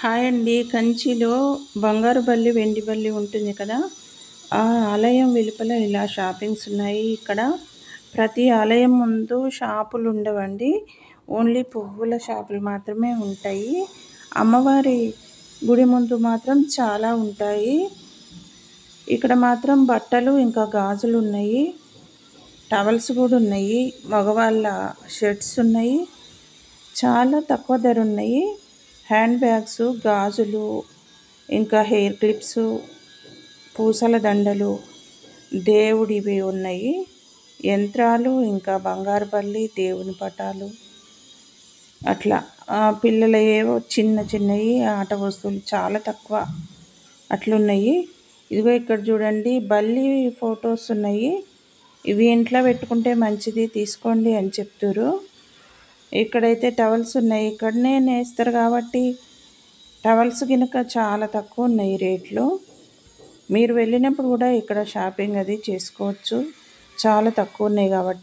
Hi అండి. కంచిలో బంగారు బల్లి, వెండి బల్లి ఉంటుంది కదా! ఆ ఆలయం వెలుపల ఇలా షాపింగ్స్ ఉన్నాయి. ఇక్కడ ప్రతి ఆలయం ముందు షాపులుండవండి. ఓన్లీ పువ్వుల షాపులు మాత్రమే ఉంటాయి. అమ్మవారి గుడి ముందు మాత్రం చాలా ఉంటాయి. ఇక్కడ మాత్రం బట్టలు ఇంకా గాజులున్నాయి. టవల్స్ కూడా ఉన్నాయి. మగవాళ్ళ షర్ట్స్ ఉన్నాయి. చాలా తక్కువ ధర ఉన్నాయి. హ్యాండ్ బ్యాగ్స్, గాజులు, ఇంకా హెయిర్ క్లిప్స్, పూసల దండలు, దేవుడివి ఉన్నాయి. యంత్రాలు, ఇంకా బంగారు బల్లి, దేవుని పటాలు, అట్లా పిల్లల ఏవో చిన్న చిన్నవి ఆట వస్తువులు చాలా తక్కువ అట్లున్నాయి. ఇదిగో ఇక్కడ చూడండి, బల్లి ఫొటోస్ ఉన్నాయి. ఇవి ఇంట్లో పెట్టుకుంటే మంచిది, తీసుకోండి అని చెప్తురు. ఇక్కడైతే టవల్స్ ఉన్నాయి. ఇక్కడనే నేస్తారు కాబట్టి టవల్స్ గినక చాలా తక్కువ ఉన్నాయి రేట్లు. మీరు వెళ్ళినప్పుడు కూడా ఇక్కడ షాపింగ్ అది చేసుకోవచ్చు. చాలా తక్కువ ఉన్నాయి కాబట్టి.